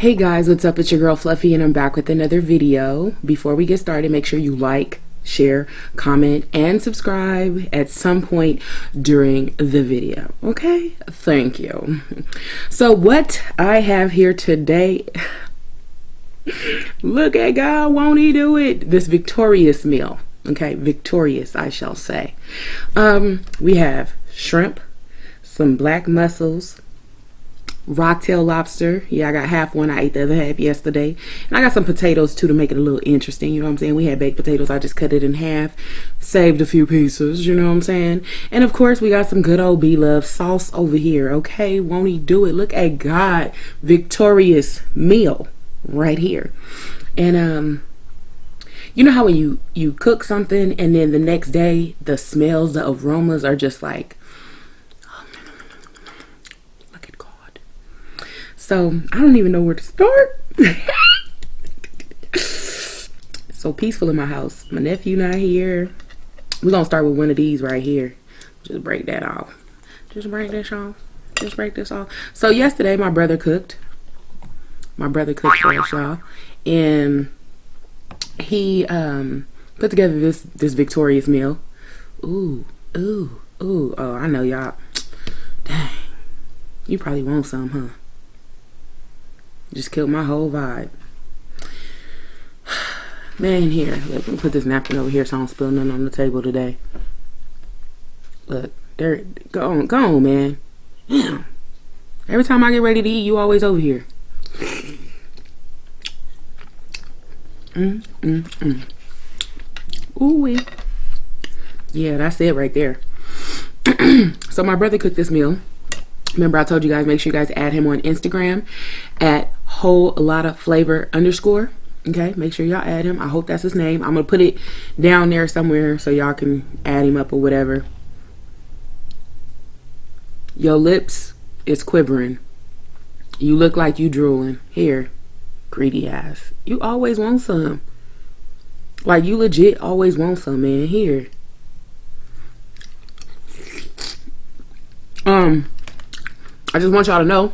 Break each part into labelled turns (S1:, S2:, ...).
S1: Hey guys, what's up? It's your girl Fluffy and I'm back with another video. Before we get started, make sure you like, share, comment, and subscribe at some point during the video. Okay? Thank you. So what I have here today, look at God, won't he do it? This victorious meal. Okay, victorious I shall say. We have shrimp, some black mussels, Rock Lobster. Yeah, I got half one. I ate the other half yesterday. And I got some potatoes too to make it a little interesting. You know what I'm saying? We had baked potatoes. I just cut it in half. Saved a few pieces. You know what I'm saying? And of course, we got some good old B-Love sauce over here. Okay? Won't he do it? Look at God. Victorious meal right here. And, you know how when you cook something and then the next day, the smells, the aromas are just like, so I don't even know where to start. So peaceful in my house. My nephew not here. We're gonna start with one of these right here. Just break that off. Just break this off. Just break this off. So yesterday my brother cooked. My brother cooked for us, y'all. And he put together this victorious meal. Ooh. Oh, I know y'all. Dang. You probably want some, huh? Just killed my whole vibe. Man, here. Let me put this napkin over here so I don't spill nothing on the table today. Look, there. Go on, man. Damn. Every time I get ready to eat, you always over here. Ooh-wee. Yeah, that's it right there. So my brother cooked this meal. Remember I told you guys, make sure you guys add him on Instagram at whole lotta flavor _. Okay, make sure y'all add him. I hope that's his name. I'm gonna put it down there somewhere so y'all can add him up or whatever. Your lips is quivering. You look like you drooling. Here, greedy ass. You always want some. Like, you legit always want some, man. Here. I just want y'all to know,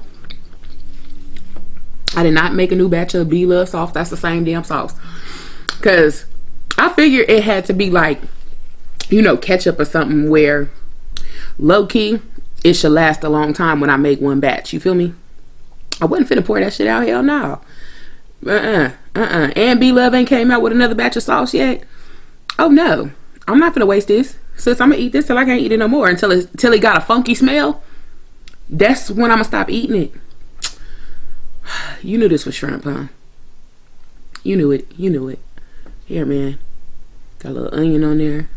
S1: I did not make a new batch of B-Love sauce. That's the same damn sauce. Because I figured it had to be like, you know, ketchup or something where low-key, it should last a long time when I make one batch. You feel me? I wasn't finna pour that shit out. Hell no. And B-Love ain't came out with another batch of sauce yet. Oh, no. I'm not finna waste this. Sis, I'm gonna eat this till I can't eat it no more. Until it got a funky smell. That's when I'm gonna stop eating it. You knew this was shrimp, huh? You knew it. You knew it. Here, man. Got a little onion on there.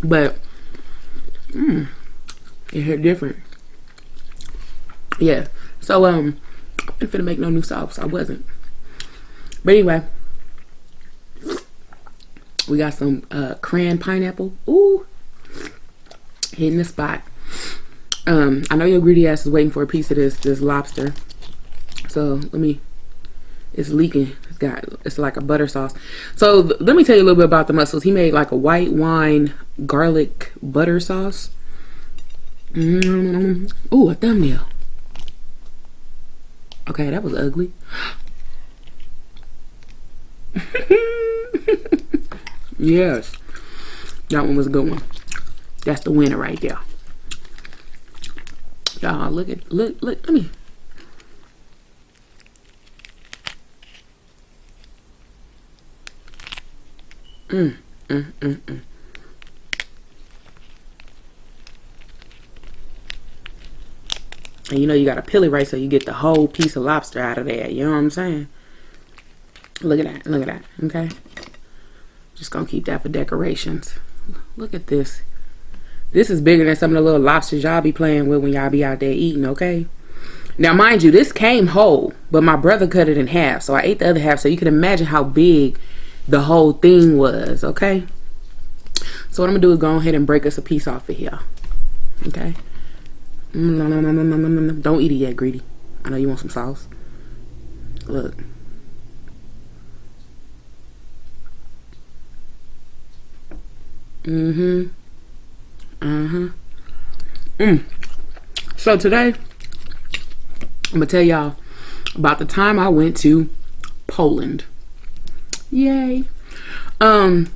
S1: But, it hit different. Yeah. So, I wasn't finna make no new sauce. I wasn't. But anyway. We got some cran pineapple. Ooh. Hitting the spot. I know your greedy ass is waiting for a piece of this lobster. So let me, it's leaking. It's like a butter sauce. So let me tell you a little bit about the mussels. He made like a white wine garlic butter sauce. Ooh, a thumbnail. Okay, that was ugly. Yes, that one was a good one. That's the winner right there. Y'all, look, let me. And you know you gotta peel it right so you get the whole piece of lobster out of there. You know what I'm saying? Look at that. Look at that. Okay. Just gonna keep that for decorations. Look at this. This is bigger than some of the little lobsters y'all be playing with when y'all be out there eating, okay? Now, mind you, this came whole, but my brother cut it in half. So I ate the other half, so you can imagine how big the whole thing was, okay? So what I'm gonna do is go ahead and break us a piece off of here. Okay? Don't eat it yet, greedy. I know you want some sauce. Look. So today, I'm gonna tell y'all about the time I went to Poland. Yay. It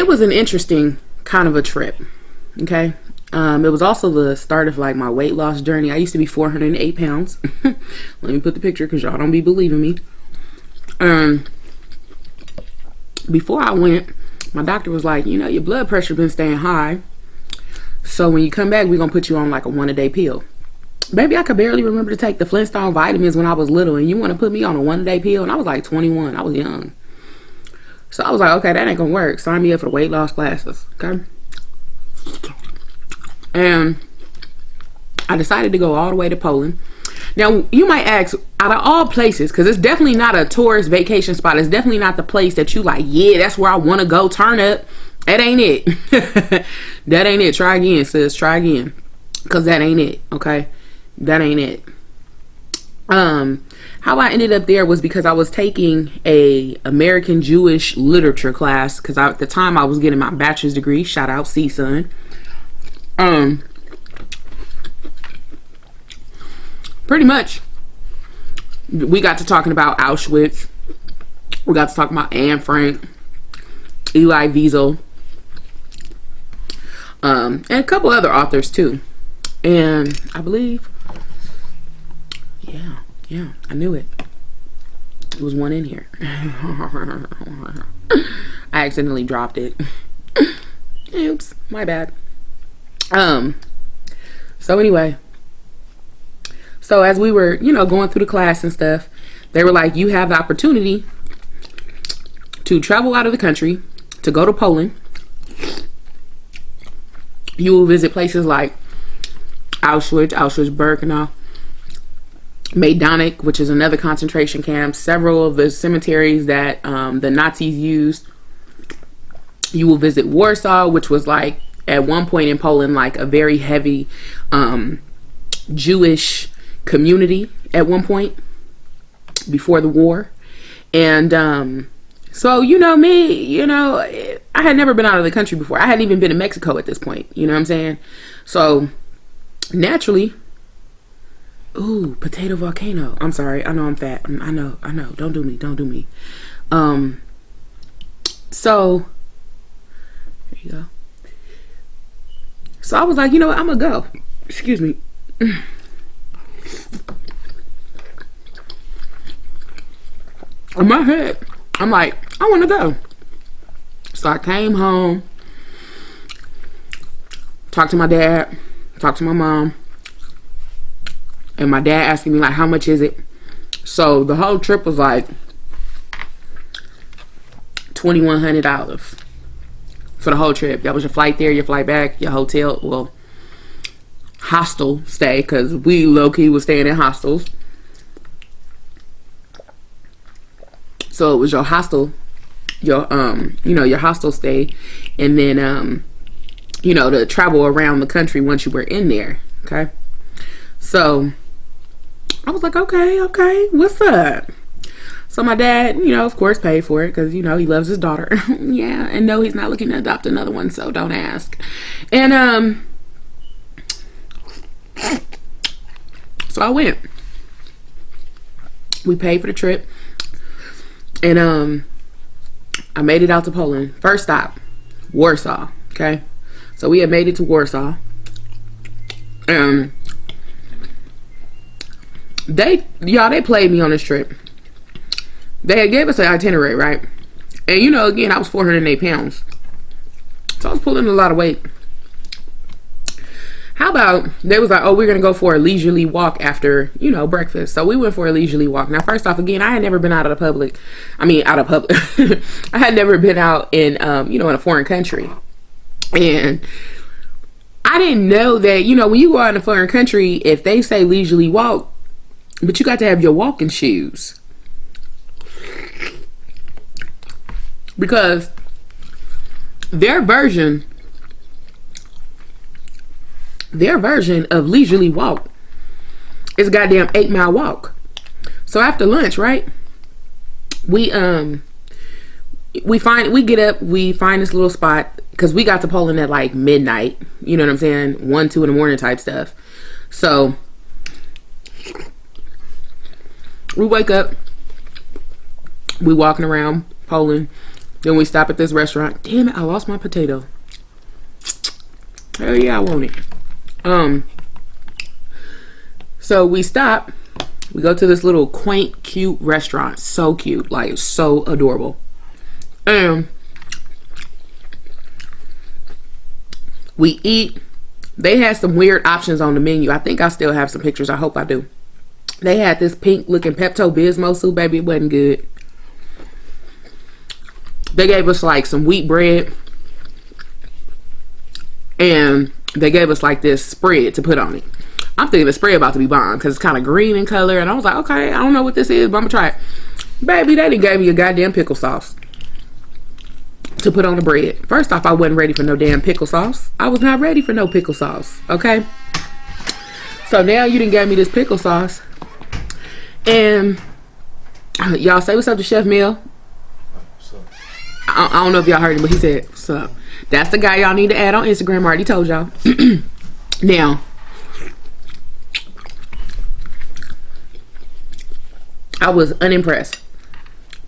S1: was an interesting kind of a trip. Okay. It was also the start of like my weight loss journey. I used to be 408 pounds. Let me put the picture because y'all don't be believing me. Before I went, my doctor was like, you know, your blood pressure been staying high. So when you come back, we're going to put you on like a 1-a-day pill. Baby, I could barely remember to take the Flintstone vitamins when I was little. And you want to put me on a 1-a-day pill? And I was like 21. I was young. So I was like, okay, that ain't going to work. Sign me up for the weight loss classes. Okay. And I decided to go all the way to Poland. Now, you might ask, out of all places, because it's definitely not a tourist vacation spot. It's definitely not the place that you like, yeah, that's where I want to go. Turn up. That ain't it. That ain't it. Try again, sis. Try again. Because that ain't it. Okay. That ain't it. How I ended up there was because I was taking a American Jewish literature class. Because at the time I was getting my bachelor's degree. Shout out, C-Sun. Pretty much, we got to talking about Auschwitz. We got to talk about Anne Frank, Elie Wiesel, and a couple other authors too. And I believe, yeah, I knew it. There was one in here. I accidentally dropped it. Oops, my bad. So anyway, so as we were, you know, going through the class and stuff, they were like, you have the opportunity to travel out of the country, to go to Poland. You will visit places like Auschwitz, Birkenau, Majdanek, which is another concentration camp, several of the cemeteries that the Nazis used. You will visit Warsaw, which was like, at one point in Poland, like a very heavy Jewish community at one point before the war. And so, you know, me, you know, I had never been out of the country before. I hadn't even been to Mexico at this point. You know what I'm saying? So naturally, ooh, potato volcano. I'm sorry. I know I'm fat. I know. Don't do me. So there you go. So I was like, you know what, I'm gonna go. Excuse me. In my head, I'm like, I want to go. So I came home, talked to my dad, talked to my mom, and my dad asking me like, how much is it? So the whole trip was like $2,100 for the whole trip. That was your flight there, your flight back, your hotel, well, hostel stay, because we low-key was staying in hostels. So it was your hostel, your you know, your hostel stay, and then you know, to travel around the country once you were in there. Okay. So I was like, okay, what's up? So my dad, you know, of course, paid for it because, you know, he loves his daughter. Yeah, and no, he's not looking to adopt another one, so don't ask. And so I went. We paid for the trip, and I made it out to Poland. First stop, Warsaw. Okay, so we had made it to Warsaw. They played me on this trip. They gave us an itinerary, right? And you know, again, I was 408 pounds. So I was pulling a lot of weight. How about, they was like, oh, we're going to go for a leisurely walk after, you know, breakfast. So we went for a leisurely walk. Now, first off, again, I had never been out of the public. I mean, out of public. I had never been out in, you know, in a foreign country. And I didn't know that, you know, when you go out in a foreign country, if they say leisurely walk, but you got to have your walking shoes. Because their version of leisurely walk is a goddamn 8-mile walk. So after lunch, right, we we get up, we find this little spot, because we got to Poland at like midnight, you know what I'm saying, 1, 2 in the morning type stuff. So we wake up, we walking around Poland, then we stop at this restaurant. Damn it, I lost my potato. Hell yeah, I want it. So we stop, we go to this little quaint, cute restaurant. So cute, like so adorable. We eat. They had some weird options on the menu. I think I still have some pictures. I hope I do. They had this pink looking Pepto-Bismol soup, baby. It wasn't good. They gave us like some wheat bread, and they gave us like this spread to put on it. I'm thinking the spread about to be bomb because it's kind of green in color, and I was like, okay, I don't know what this is, but I'm gonna try it. Baby, they didn't give me a goddamn pickle sauce to put on the bread. First off, I wasn't ready for no damn pickle sauce. I was not ready for no pickle sauce, okay? So now you didn't give me this pickle sauce, and y'all say what's up to Chef Mill. I don't know if y'all heard him, but he said what's up. That's the guy y'all need to add on Instagram. I already told y'all. Now, I was unimpressed.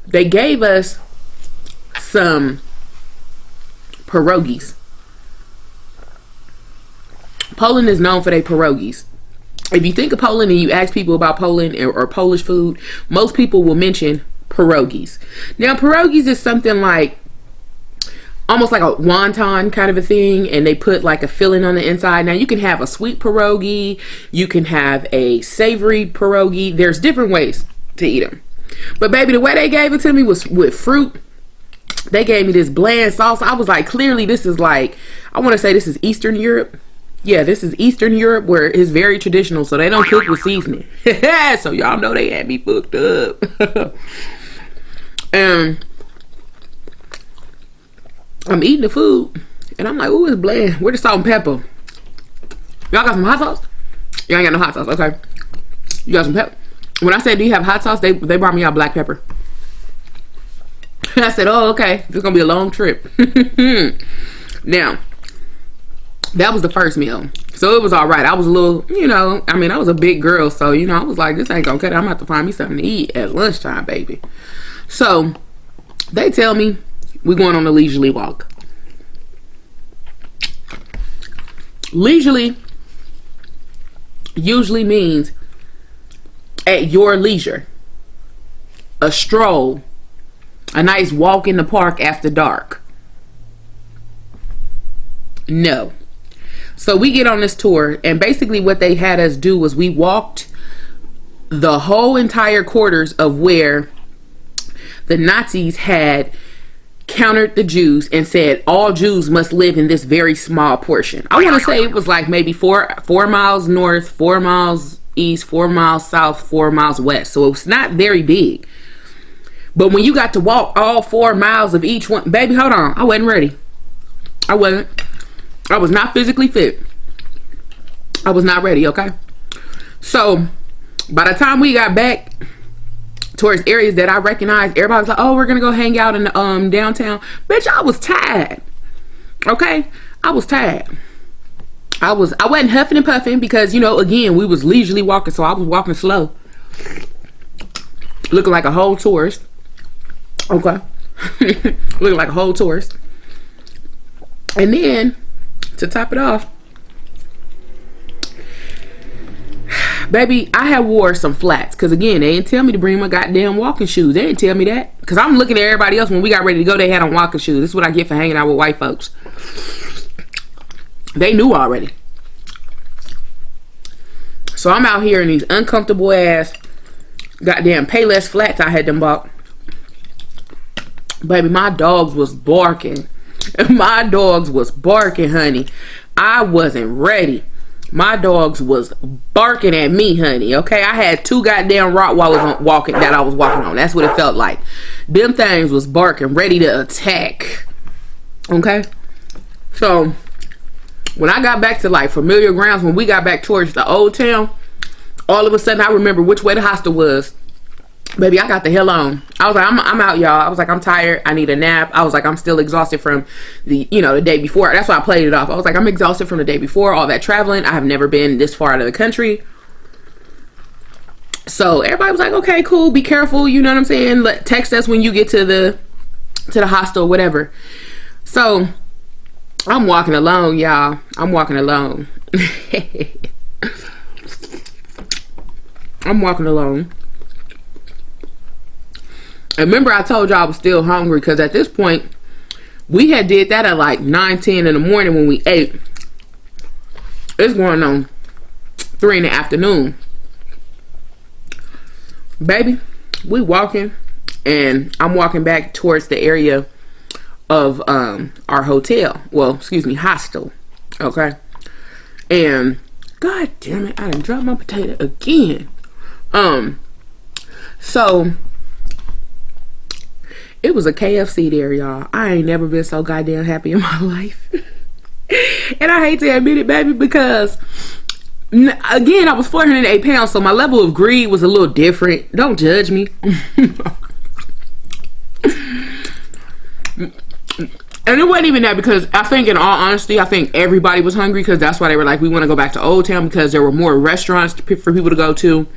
S1: They gave us some pierogies. Poland is known for their pierogies. If you think of Poland and you ask people about Poland or Polish food, most people will mention pierogies. Now, pierogies is something like almost like a wonton kind of a thing, and they put like a filling on the inside. Now, you can have a sweet pierogi, you can have a savory pierogi. There's different ways to eat them. But baby, the way they gave it to me was with fruit. They gave me this bland sauce. I was like, clearly this is like, I want to say this is Eastern Europe. Yeah, this is Eastern Europe, where it's very traditional, so they don't cook with seasoning. So y'all know they had me fucked up. And I'm eating the food, and I'm like, ooh, it's bland. Where the salt and pepper? Y'all got some hot sauce? Y'all ain't got no hot sauce. Okay. You got some pepper? When I said, do you have hot sauce? They brought me out black pepper. I said, oh, okay. This is going to be a long trip. Now, that was the first meal. So it was all right. I was a little, you know, I mean, I was a big girl. So, you know, I was like, this ain't going to cut it. I'm going to have to find me something to eat at lunchtime, baby. So they tell me we're going on a leisurely walk. Leisurely usually means at your leisure. A stroll. A nice walk in the park after dark. No. So we get on this tour, and basically what they had us do was we walked the whole entire quarters of where the Nazis had countered the Jews and said all Jews must live in this very small portion. I want to say it was like maybe 4 miles north, 4 miles east, 4 miles south, 4 miles west. So it's not very big. But when you got to walk all 4 miles of each one, baby, hold on. I wasn't ready. I wasn't. I was not physically fit. I was not ready, okay? So by the time we got back towards areas that I recognized, everybody was like, oh, we're gonna go hang out in the downtown. Bitch, I was tired. Okay? I was tired. I wasn't huffing and puffing because, you know, again, we was leisurely walking, so I was walking slow. Looking like a whole tourist. Okay. Looking like a whole tourist. And then, to top it off, baby, I had wore some flats. Because again, they didn't tell me to bring my goddamn walking shoes. They didn't tell me that. Because I'm looking at everybody else when we got ready to go, they had on walking shoes. This is what I get for hanging out with white folks. They knew already. So I'm out here in these uncomfortable ass goddamn Payless flats I had them bought. Baby, my dogs was barking. My dogs was barking, honey. I wasn't ready. My dogs was barking at me, honey. Okay, I had 2 goddamn Rottweilers walking that I was walking on. That's what it felt like. Them things was barking, ready to attack. Okay, so when I got back to like familiar grounds, when we got back towards the old town, all of a sudden I remember which way the hostel was. Baby, I got the hell on. I was like, I'm out, y'all. I was like, I'm tired. I need a nap. I was like, I'm still exhausted from the, the day before. That's why I played it off. I was like, I'm exhausted from the day before, all that traveling. I have never been this far out of the country. So everybody was like, okay, cool. Be careful. You know what I'm saying? Text us when you get to the hostel, whatever. So I'm walking alone, y'all. I'm walking alone. I'm walking alone. And remember, I told y'all I was still hungry because at this point, we had did that at like 9, 10 in the morning when we ate. It's going on 3 in the afternoon. Baby, we walking, and I'm walking back towards the area of our hotel. Well, excuse me, hostel. Okay. And God damn it, I done dropped my potato again. So it was a KFC there, y'all. I ain't never been so goddamn happy in my life. And I hate to admit it, baby, because again, I was 408 pounds, so my level of greed was a little different. Don't judge me. And it wasn't even that, because I think, in all honesty, I think everybody was hungry, because that's why they were like, we want to go back to Old Town, because there were more restaurants for people to go to.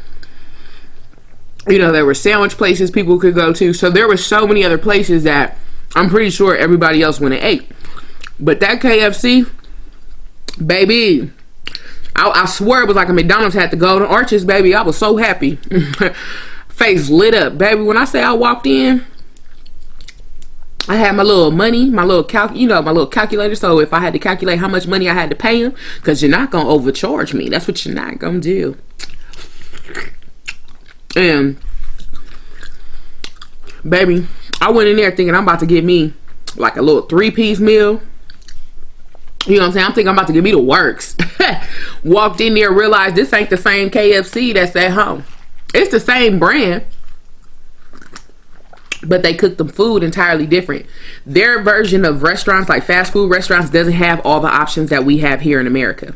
S1: There were sandwich places people could go to. So there were so many other places that I'm pretty sure everybody else went and ate. But that KFC, baby, I swear it was like a McDonald's had the golden arches, baby. I was so happy. Face lit up, baby. When I say I walked in, I had my little money, my little my little calculator. So if I had to calculate how much money I had to pay him, because you're not gonna overcharge me. That's what you're not gonna do. And baby, I went in there thinking I'm about to get me like a little 3-piece meal. You know what I'm saying? I'm thinking I'm about to get me the works. Walked in there, realized this ain't the same KFC that's at home. It's the same brand, but they cook the food entirely different. Their version of restaurants, like fast food restaurants, doesn't have all the options that we have here in America.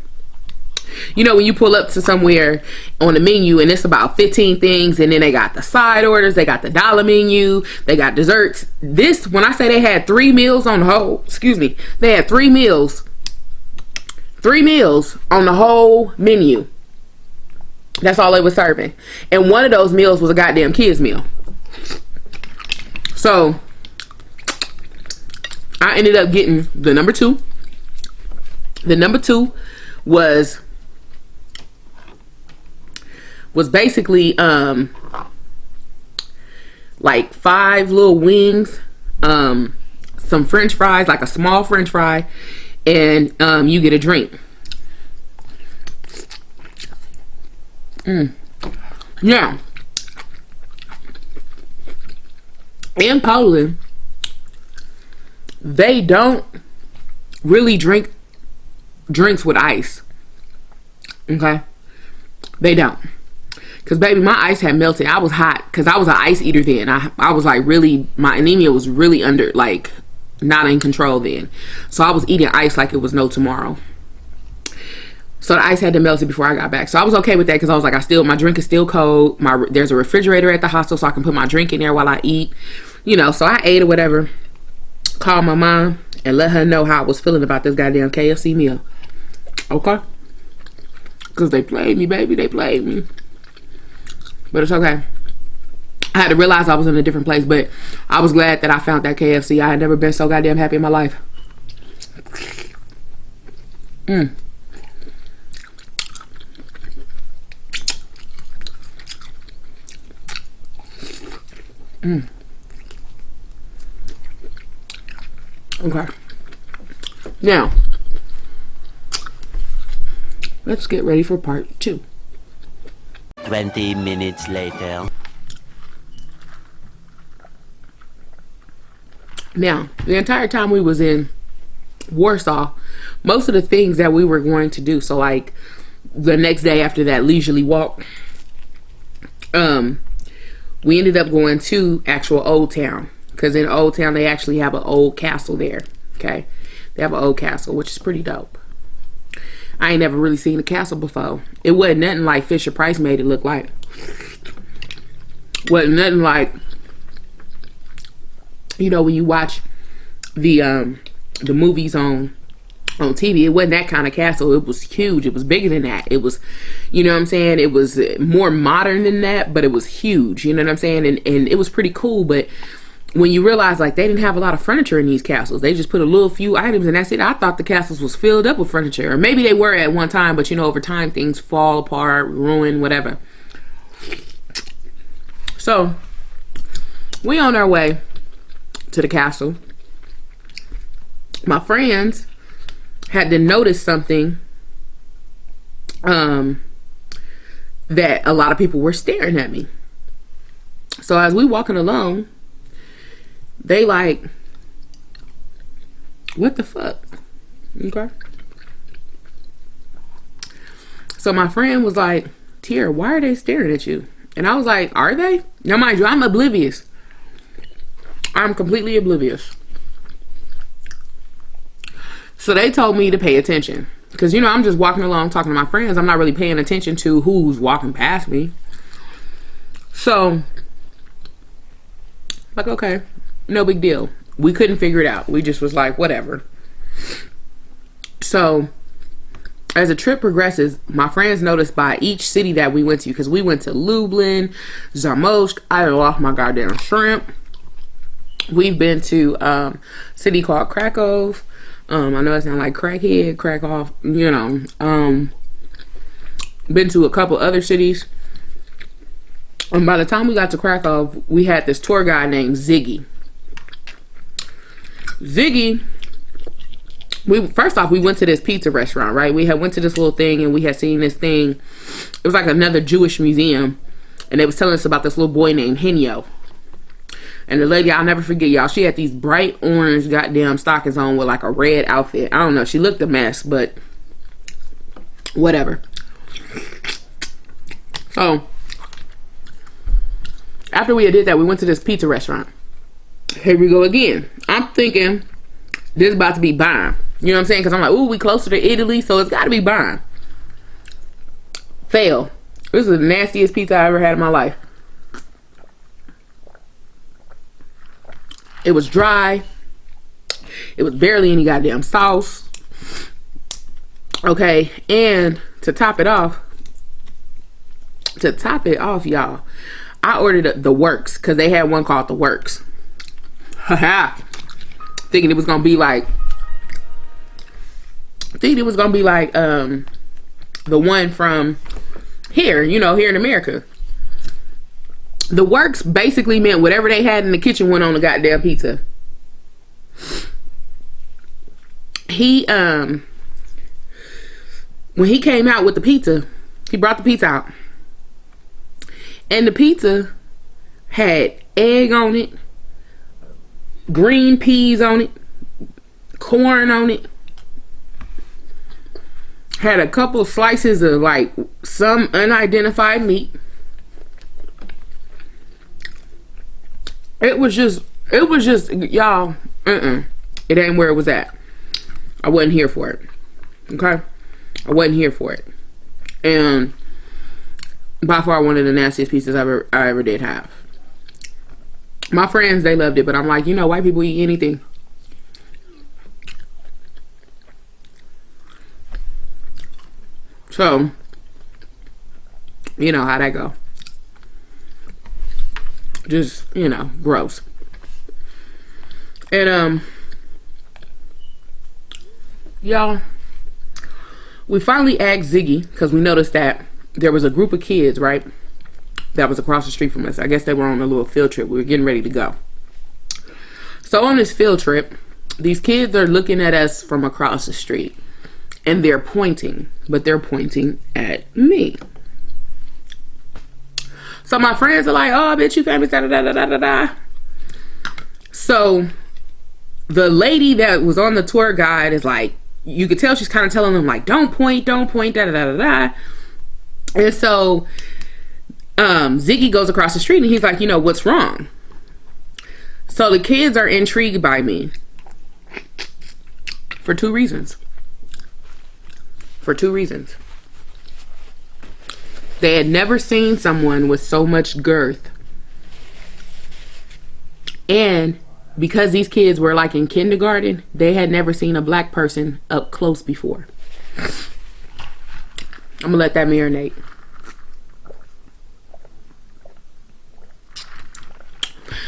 S1: When you pull up to somewhere on the menu and it's about 15 things, and then they got the side orders, they got the dollar menu, they got desserts. This, when I say they had 3 meals on the whole, they had 3 meals on the whole menu. That's all they were serving. And one of those meals was a goddamn kids meal. So I ended up getting the number 2. The number 2 was basically like 5 little wings, some french fries, like a small french fry, and you get a drink. Yeah. In Poland, they don't really drink drinks with ice. Okay? They don't. Because, baby, my ice had melted. I was hot because I was an ice eater then. I was like really, my anemia was really under, like, not in control then. So I was eating ice like it was no tomorrow. So the ice had to melt it before I got back. So I was okay with that, because I was like, my drink is still cold. There's a refrigerator at the hostel, so I can put my drink in there while I eat. So I ate or whatever. Called my mom and let her know how I was feeling about this goddamn KFC meal. Okay? Because they played me, baby. They played me. But it's okay. I had to realize I was in a different place, but I was glad that I found that KFC. I had never been so goddamn happy in my life. Okay. Now, let's get ready for part 2.
S2: 20 minutes later.
S1: Now, the entire time we was in Warsaw, most of the things that we were going to do, so like the next day after that leisurely walk, we ended up going to actual Old Town, because in Old Town they actually have an old castle there. Okay, they have an old castle, which is pretty dope. I ain't never really seen a castle before. It wasn't nothing like Fisher Price made it look like. Wasn't nothing like, you know, when you watch the movies on TV. It wasn't that kind of castle. It was huge. It was bigger than that. It was, you know what I'm saying? It was more modern than that, but it was huge. You know what I'm saying? And it was pretty cool. But when you realize, like, they didn't have a lot of furniture in these castles. They just put a little few items and that's it. I thought the castles was filled up with furniture. Or maybe they were at one time, but you know, over time things fall apart, ruin, whatever. So we on our way to the castle. My friends had to notice something that a lot of people were staring at me. So as we walking along, they like, what the fuck? Okay. So my friend was like, Tiara, why are they staring at you? And I was like, are they? Now mind you, I'm oblivious. I'm completely oblivious. So they told me to pay attention. Because, you know, I'm just walking along talking to my friends. I'm not really paying attention to who's walking past me. So, like, okay, no big deal. We couldn't figure it out. We just was like, whatever. So, as the trip progresses, my friends noticed by each city that we went to, because we went to Lublin, Zamość, I lost my goddamn shrimp. We've been to a city called Krakow. I know it sounds like crackhead, crack off, you know. Been to a couple other cities. And by the time we got to Krakow, we had this tour guide named Ziggy. Ziggy, first off, we went to this pizza restaurant, right? We had went to this little thing and we had seen this thing. It was like another Jewish museum. And they was telling us about this little boy named Henyo. And the lady, I'll never forget, y'all, she had these bright orange goddamn stockings on with like a red outfit. I don't know. She looked a mess, but whatever. So, after we did that, we went to this pizza restaurant. Here we go again. I'm thinking this is about to be bomb. You know what I'm saying? Because I'm like, ooh, we closer to Italy, so it's got to be bomb. Fail. This is the nastiest pizza I ever had in my life. It was dry. It was barely any goddamn sauce. Okay, and to top it off, y'all, I ordered the Works, because they had one called the Works. Haha. Thinking it was gonna be like the one from here, you know, here in America. The Works basically meant whatever they had in the kitchen went on the goddamn pizza. He when he came out with the pizza, he brought the pizza out. And the pizza had egg on it, green peas on it, corn on it. Had a couple slices of like some unidentified meat. It was just, y'all, it ain't where it was at. I wasn't here for it. Okay? I wasn't here for it. And by far one of the nastiest pieces I ever did have. My friends, they loved it, but I'm like, you know, white people eat anything. So, you know how that go. Just, you know, gross. And y'all, we finally asked Ziggy, because we noticed that there was a group of kids, right, that was across the street from us. I guess they were on a little field trip. We were getting ready to go. So on this field trip, these kids are looking at us from across the street, and they're pointing, but they're pointing at me. So my friends are like, oh, bitch, you famous, da da da da da da. So the lady that was on the tour guide is like, you could tell she's kind of telling them like, don't point, da da da da da. And so Ziggy goes across the street and he's like, you know, what's wrong? So the kids are intrigued by me for two reasons. They had never seen someone with so much girth And because these kids were like in kindergarten, they had never seen a black person up close before. I'm gonna let that marinate.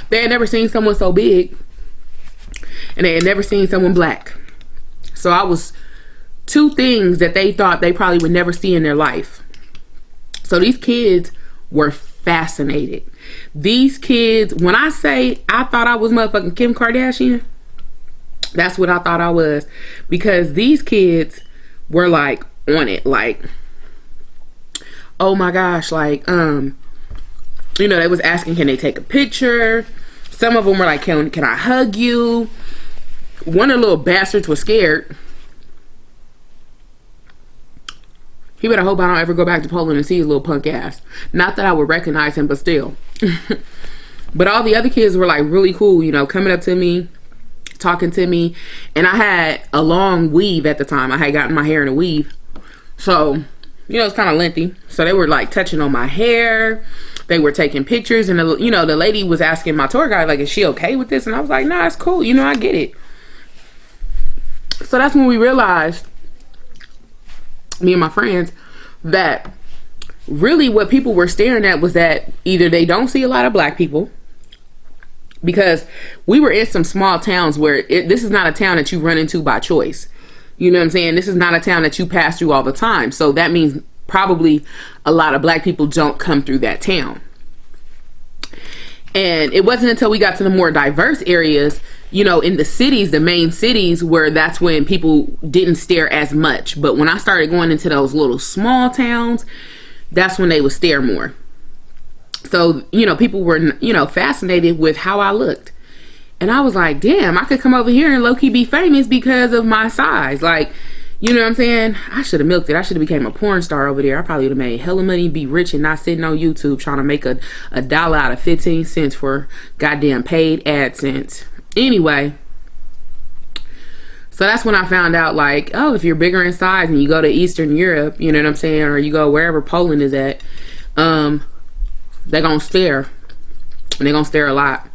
S1: They had never seen someone so big, and they had never seen someone black. So I was two things that they thought they probably would never see in their life. So these kids were fascinated. These kids, when I say I thought I was motherfucking Kim Kardashian, that's what I thought I was. Because these kids were like on it, like, oh my gosh, like, you know, they was asking, can they take a picture? Some of them were like, can I hug you? One of the little bastards was scared. He better hope I don't ever go back to Poland and see his little punk ass. Not that I would recognize him, but still. But all the other kids were like really cool, you know, coming up to me, talking to me. And I had a long weave at the time. I had gotten my hair in a weave. So, you know, it's kind of lengthy. So they were like touching on my hair. They were taking pictures. And, you know, the lady was asking my tour guide, like, is she okay with this? And I was like, nah, it's cool. You know, I get it. So that's when we realized, me and my friends, that really what people were staring at was that either they don't see a lot of black people, because we were in some small towns where this is not a town that you run into by choice. You know what I'm saying? This is not a town that you pass through all the time. So that means probably a lot of black people don't come through that town. And it wasn't until we got to the more diverse areas, you know, in the cities, the main cities, where that's when people didn't stare as much. But when I started going into those little small towns, that's when they would stare more. So, you know, people were, you know, fascinated with how I looked. And I was like, damn, I could come over here and low-key be famous because of my size. Like, you know what I'm saying? I should have milked it. I should have became a porn star over there. I probably would have made hella money, be rich, and not sitting on YouTube trying to make a dollar out of 15 cents for goddamn paid AdSense. Anyway, so that's when I found out, like, oh, if you're bigger in size and you go to Eastern Europe, you know what I'm saying, or you go wherever Poland is at, they're gonna stare, and they're gonna stare a lot.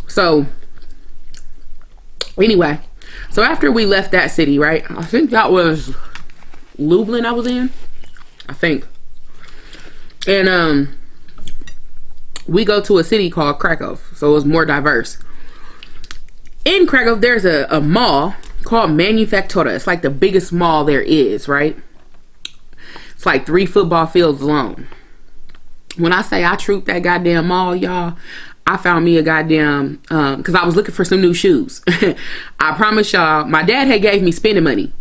S1: So anyway, so after we left that city, right, I think that was Lublin I was in, I think, and we go to a city called Krakow, so it was more diverse. In Krakow, there's a mall called Manufaktura. It's like the biggest mall there is, right? It's like 3 football fields long. When I say I trooped that goddamn mall, y'all, I found me a goddamn, because I was looking for some new shoes. I promise y'all, my dad had gave me spending money.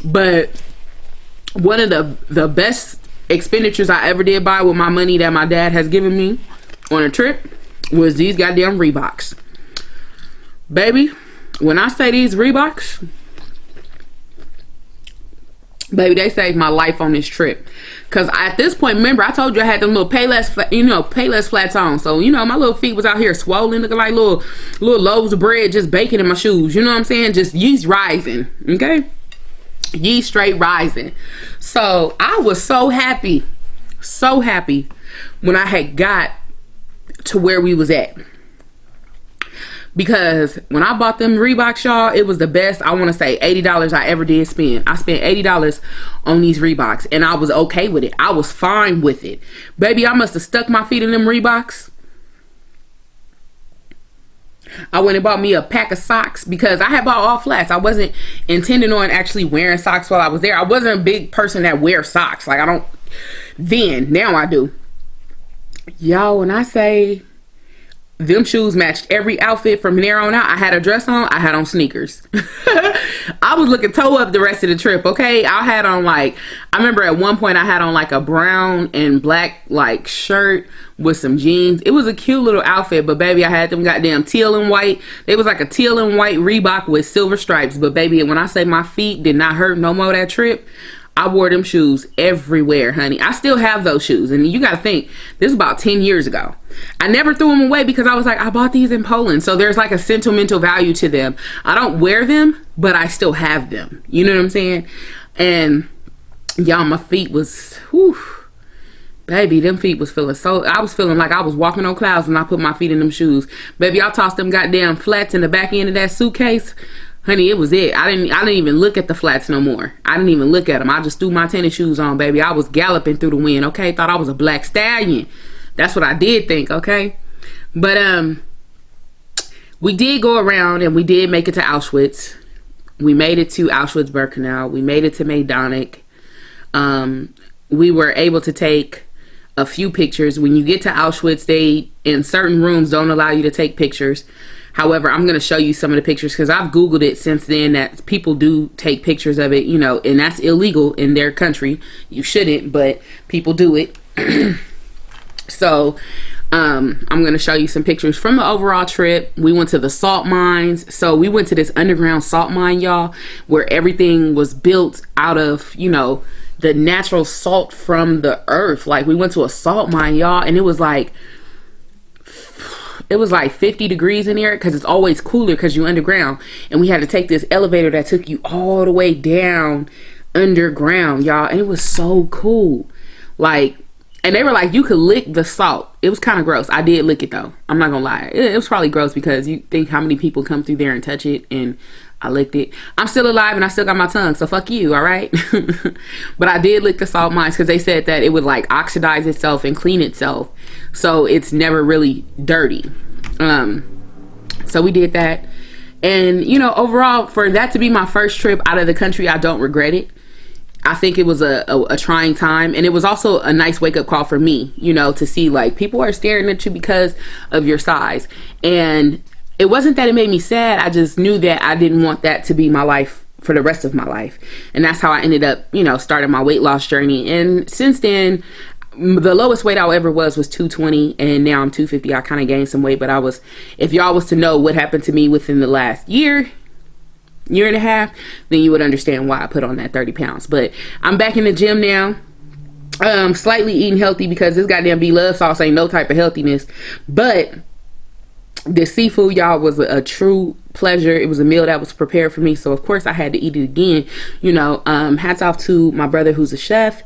S1: But one of the best expenditures I ever did buy with my money that my dad has given me on a trip was these goddamn Reeboks. Baby, when I say these Reeboks, baby, they saved my life on this trip. Because at this point, remember, I told you I had them little Payless flats on. So, you know, my little feet was out here swollen, looking like little loaves of bread just baking in my shoes. You know what I'm saying? Just yeast rising, okay? Yeast straight rising. So, I was so happy when I had got to where we was at, because when I bought them Reeboks, y'all, it was the best, I want to say $80 I ever did spend. I spent $80 on these Reeboks, and I was okay with it. I was fine with it. Baby, I must have stuck my feet in them Reeboks. I went and bought me a pack of socks, because I had bought all flats. I wasn't intending on actually wearing socks while I was there. I wasn't a big person that wears socks. Like, I don't then. Now I do. Y'all, when I say them shoes matched every outfit from there on out, I had a dress on, I had on sneakers. I was looking toe up the rest of the trip, okay? I had on, like, I remember at one point I had on like a brown and black like shirt with some jeans. It was a cute little outfit, but baby, I had them goddamn teal and white. It was like a teal and white Reebok with silver stripes. But baby, when I say my feet did not hurt no more that trip, I wore them shoes everywhere, honey. I still have those shoes. And you got to think, this is about 10 years ago. I never threw them away because I was like, I bought these in Poland. So there's like a sentimental value to them. I don't wear them, but I still have them. You know what I'm saying? And y'all, my feet was, whew, Baby, them feet was feeling so, I was feeling like I was walking on clouds when I put my feet in them shoes. Baby, I tossed them goddamn flats in the back end of that suitcase. Honey, it was it. I didn't even look at the flats no more. I didn't even look at them. I just threw my tennis shoes on, baby. I was galloping through the wind, okay? Thought I was a black stallion. That's what I did think, okay? But, we did go around and we did make it to Auschwitz. We made it to Auschwitz-Birkenau. We made it to Majdanek. We were able to take a few pictures. When you get to Auschwitz, they in certain rooms don't allow you to take pictures. However, I'm going to show you some of the pictures because I've Googled it since then that people do take pictures of it, you know, and that's illegal in their country. You shouldn't, but people do it. So I'm going to show you some pictures from the overall trip. We went to the salt mines. So we went to this underground salt mine, y'all, where everything was built out of, you know, the natural salt from the earth. Like, we went to a salt mine, y'all, and it was like 50 degrees in there because it's always cooler because you're underground. And we had to take this elevator that took you all the way down underground, y'all, and it was so cool. Like, and they were like, you could lick the salt. It was kind of gross. I did lick it though. I'm not gonna lie. It was probably gross because you think how many people come through there and touch it, and I licked it. I'm still alive and I still got my tongue, so fuck you, all right? But I did lick the salt mines because they said that it would like oxidize itself and clean itself, so it's never really dirty. So we did that, and you know, overall, for that to be my first trip out of the country, I don't regret it. I think it was a trying time, and it was also a nice wake-up call for me, you know, to see like people are staring at you because of your size. And it wasn't that it made me sad. I just knew that I didn't want that to be my life for the rest of my life. And that's how I ended up, you know, starting my weight loss journey. And since then, the lowest weight I ever was 220, and now I'm 250. I kind of gained some weight, but I was, if y'all was to know what happened to me within the last year and a half, then you would understand why I put on that 30 pounds. But I'm back in the gym now. Slightly eating healthy because this goddamn Bloveslife sauce ain't no type of healthiness. But the seafood, y'all, was a true pleasure. It was a meal that was prepared for me, so of course I had to eat it again. You know, hats off to my brother who's a chef.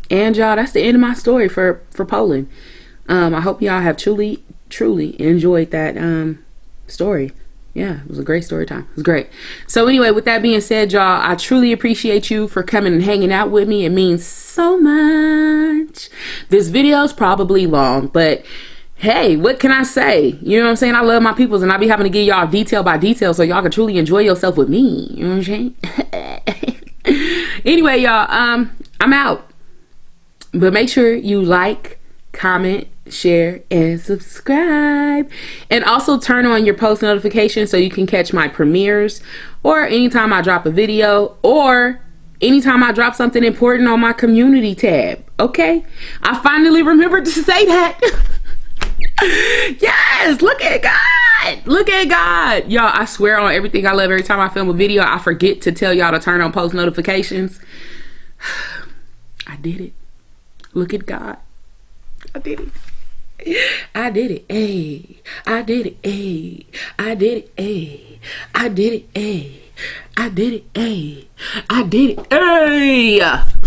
S1: And y'all, that's the end of my story for Poland. I hope y'all have truly enjoyed that story. Yeah, it was a great story time. It was great. So anyway, with that being said, y'all, I truly appreciate you for coming and hanging out with me. It means so much. This video is probably long, but hey, what can I say? You know what I'm saying? I love my peoples, and I be having to give y'all detail by detail so y'all can truly enjoy yourself with me. You know what I'm saying? Anyway, y'all, I'm out. But make sure you like, comment, share, and subscribe. And also turn on your post notifications so you can catch my premieres, or anytime I drop a video, or anytime I drop something important on my community tab. Okay? I finally remembered to say that. Yes, look at God. Look at God. Y'all, I swear on everything I love, every time I film a video, I forget to tell y'all to turn on post notifications. I did it. Look at God. I did it. I did it. Ayy. I did it. Ayy. I did it. Ayy. I did it. Ayy. I did it. Ayy. I did it. Ayy.